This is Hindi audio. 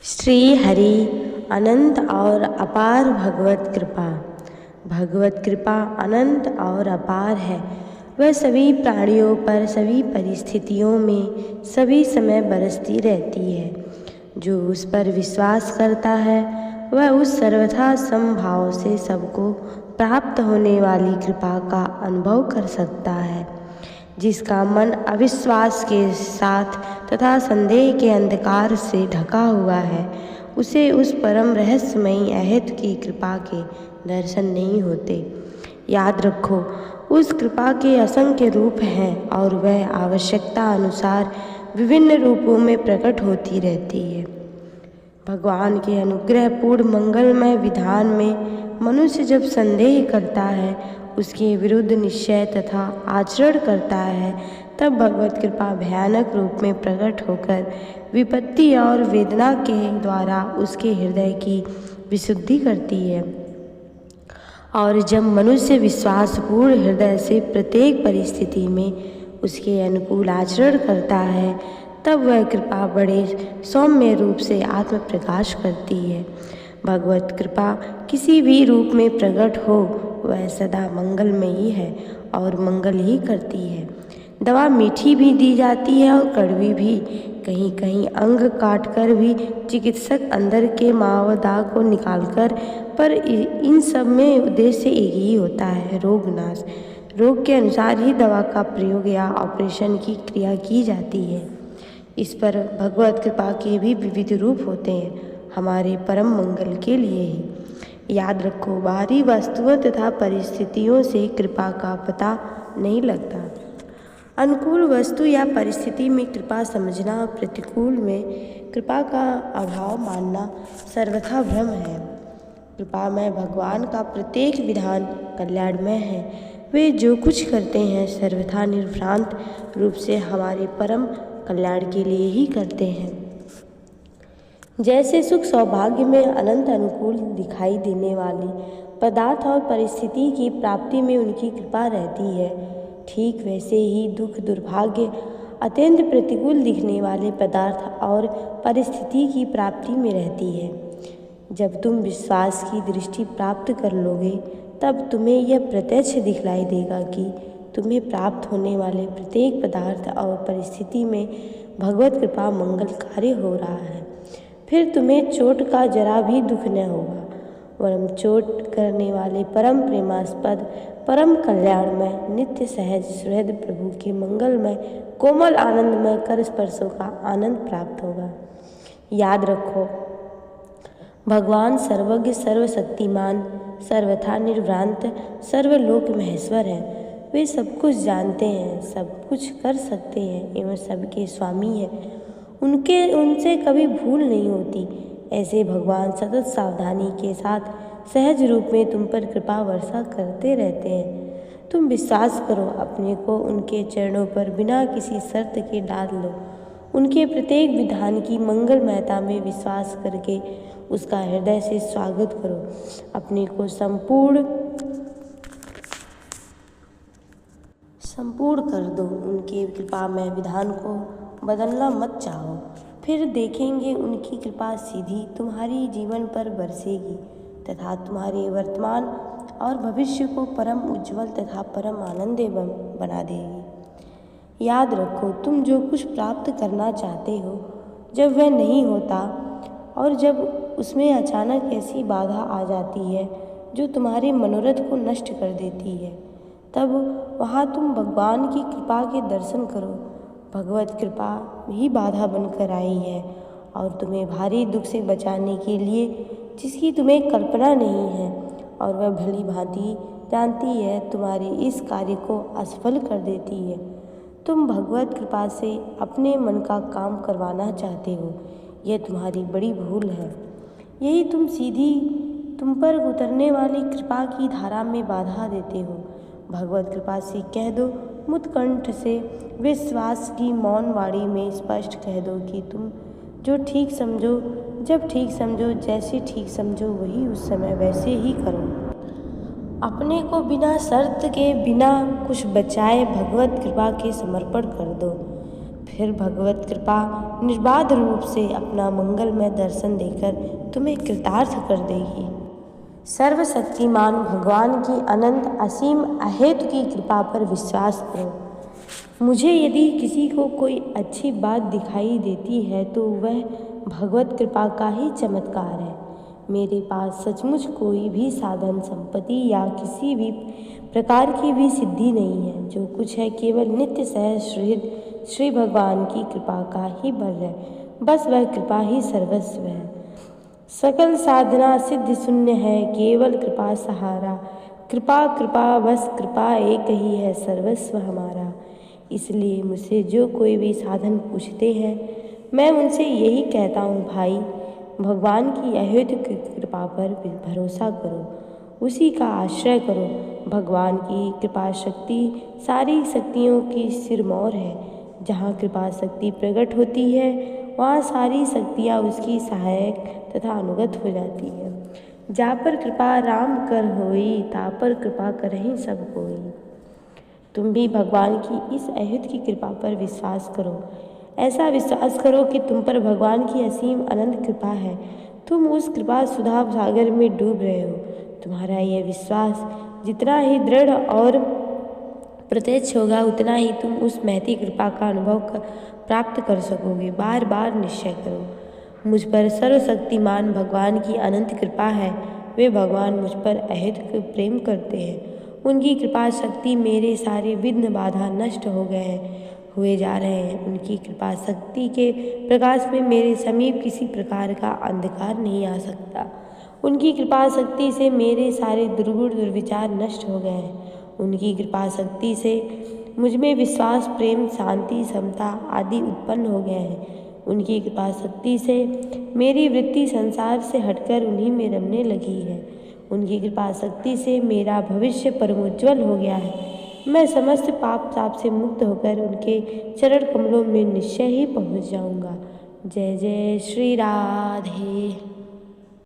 श्री हरि अनंत और अपार भगवत कृपा। भगवत कृपा अनंत और अपार है। वह सभी प्राणियों पर सभी परिस्थितियों में सभी समय बरसती रहती है। जो उस पर विश्वास करता है वह उस सर्वथा समभाव से सबको प्राप्त होने वाली कृपा का अनुभव कर सकता है। जिसका मन अविश्वास के साथ तथा संदेह के अंधकार से ढका हुआ है, उसे उस परम रहस्यमयी अहद की कृपा के दर्शन नहीं होते। याद रखो, उस कृपा के असंख्य रूप हैं और वह आवश्यकता अनुसार विभिन्न रूपों में प्रकट होती रहती है। भगवान के अनुग्रहपूर्ण मंगलमय विधान में मनुष्य जब संदेह करता है, उसके विरुद्ध निश्चय तथा आचरण करता है, तब भगवत कृपा भयानक रूप में प्रकट होकर विपत्ति और वेदना के द्वारा उसके हृदय की विशुद्धि करती है। और जब मनुष्य विश्वासपूर्ण हृदय से प्रत्येक परिस्थिति में उसके अनुकूल आचरण करता है, तब वह कृपा बड़े सौम्य रूप से आत्म प्रकाश करती है। भगवत कृपा किसी भी रूप में प्रकट हो, वह सदा मंगलमयी है और मंगल ही करती है। दवा मीठी भी दी जाती है और कड़वी भी। कहीं कहीं अंग काटकर भी चिकित्सक अंदर के मावदा को निकालकर, पर इन सब में उद्देश्य एक ही होता है, रोग नाश। रोग के अनुसार ही दवा का प्रयोग या ऑपरेशन की क्रिया की जाती है। इस पर भगवत कृपा के भी विविध रूप होते हैं, हमारे परम मंगल के लिए ही। याद रखो, बाहरी वस्तुओं तथा परिस्थितियों से कृपा का पता नहीं लगता। अनुकूल वस्तु या परिस्थिति में कृपा समझना और प्रतिकूल में कृपा का अभाव मानना सर्वथा भ्रम है। कृपा में भगवान का प्रत्येक विधान कल्याणमय है। वे जो कुछ करते हैं सर्वथा निर्भ्रांत रूप से हमारे परम कल्याण के लिए ही करते हैं। जैसे सुख सौभाग्य में अनंत अनुकूल दिखाई देने वाले पदार्थ और परिस्थिति की प्राप्ति में उनकी कृपा रहती है, ठीक वैसे ही दुख दुर्भाग्य अत्यंत प्रतिकूल दिखने वाले पदार्थ और परिस्थिति की प्राप्ति में रहती है। जब तुम विश्वास की दृष्टि प्राप्त कर लोगे, तब तुम्हें यह प्रत्यक्ष दिखलाई देगा कि तुम्हें प्राप्त होने वाले प्रत्येक पदार्थ और परिस्थिति में भगवत कृपा मंगल कार्य हो रहा है। फिर तुम्हें चोट का जरा भी दुख न होगा, वरम चोट करने वाले परम प्रेमास्पद परम कल्याणमय नित्य सहज सुहृद प्रभु के मंगलमय कोमल आनंदमय कर स्पर्शों का आनंद प्राप्त होगा। याद रखो, भगवान सर्वज्ञ सर्वशक्तिमान सर्वथा निर्भ्रांत सर्वलोक महेश्वर है। वे सब कुछ जानते हैं, सब कुछ कर सकते हैं एवं सबके स्वामी हैं। उनसे कभी भूल नहीं होती। ऐसे भगवान सतत सावधानी के साथ सहज रूप में तुम पर कृपा वर्षा करते रहते हैं। तुम विश्वास करो, अपने को उनके चरणों पर बिना किसी शर्त के डाल लो। उनके प्रत्येक विधान की मंगलमयता में विश्वास करके उसका हृदय से स्वागत करो। अपने को संपूर्ण कर दो। उनके कृपा में विधान को बदलना मत चाहो। फिर देखेंगे उनकी कृपा सीधी तुम्हारी जीवन पर बरसेगी तथा तुम्हारे वर्तमान और भविष्य को परम उज्ज्वल तथा परम आनंदमय बना देगी। याद रखो, तुम जो कुछ प्राप्त करना चाहते हो, जब वह नहीं होता और जब उसमें अचानक ऐसी बाधा आ जाती है जो तुम्हारे मनोरथ को नष्ट कर देती है, तब वहाँ तुम भगवान की कृपा के दर्शन करो। भगवत कृपा ही बाधा बनकर आई है और तुम्हें भारी दुख से बचाने के लिए, जिसकी तुम्हें कल्पना नहीं है और वह भली भांति जानती है, तुम्हारे इस कार्य को असफल कर देती है। तुम भगवत कृपा से अपने मन का काम करवाना चाहते हो, यह तुम्हारी बड़ी भूल है। यही तुम सीधी तुम पर उतरने वाली कृपा की धारा में बाधा देते हो। भगवत कृपा से कह दो, मुतकंठ से विश्वास की मौन वाणी में स्पष्ट कह दो कि तुम जो ठीक समझो, जब ठीक समझो, जैसे ठीक समझो, वही उस समय वैसे ही करो। अपने को बिना शर्त के, बिना कुछ बचाए भगवत कृपा के समर्पण कर दो। फिर भगवत कृपा निर्बाध रूप से अपना मंगलमय दर्शन देकर तुम्हें कृतार्थ कर देगी। सर्वशक्तिमान भगवान की अनंत असीम अहेतु की कृपा पर विश्वास करो। मुझे यदि किसी को कोई अच्छी बात दिखाई देती है तो वह भगवत कृपा का ही चमत्कार है। मेरे पास सचमुच कोई भी साधन संपत्ति या किसी भी प्रकार की भी सिद्धि नहीं है। जो कुछ है केवल नित्य सहज श्री भगवान की कृपा का ही बल है। बस वह कृपा ही सर्वस्व है। सकल साधना सिद्ध शून्य है, केवल कृपा सहारा। कृपा कृपा बस कृपा एक ही है सर्वस्व हमारा। इसलिए मुझसे जो कोई भी साधन पूछते हैं मैं उनसे यही कहता हूँ, भाई भगवान की अहेतु कृपा पर भरोसा करो, उसी का आश्रय करो। भगवान की कृपा शक्ति सारी शक्तियों की सिरमौर है। जहाँ कृपा शक्ति प्रकट होती है वहाँ सारी शक्तियाँ उसकी सहायक तथा अनुगत हो जाती है। जा पर कृपा राम कर होई, ता पर कृपा करहीं सब कोई। तुम भी भगवान की इस अहेतु की कृपा पर विश्वास करो। ऐसा विश्वास करो कि तुम पर भगवान की असीम अनंत कृपा है। तुम उस कृपा सुधा सागर में डूब रहे हो। तुम्हारा यह विश्वास जितना ही दृढ़ और प्रत्यक्ष होगा उतना ही तुम उस महती कृपा का अनुभव प्राप्त कर सकोगे। बार बार निश्चय करो, मुझ पर सर्वशक्तिमान भगवान की अनंत कृपा है। वे भगवान मुझ पर अहेतु प्रेम करते हैं। उनकी कृपा शक्ति मेरे सारे विघ्न बाधा नष्ट हुए जा रहे हैं। उनकी कृपा शक्ति के प्रकाश में मेरे समीप किसी प्रकार का अंधकार नहीं आ सकता। उनकी कृपा शक्ति से मेरे सारे दुर्गुण दुर्विचार नष्ट हो गए हैं। उनकी कृपा शक्ति से मुझ में विश्वास, प्रेम, शांति, समता आदि उत्पन्न हो गए हैं। उनकी कृपा शक्ति से मेरी वृत्ति संसार से हटकर उन्हीं में रमने लगी है। उनकी कृपा शक्ति से मेरा भविष्य परमोज्वल हो गया है। मैं समस्त पाप ताप से मुक्त होकर उनके चरण कमलों में निश्चय ही पहुँच जाऊँगा। जय जय श्री राधे।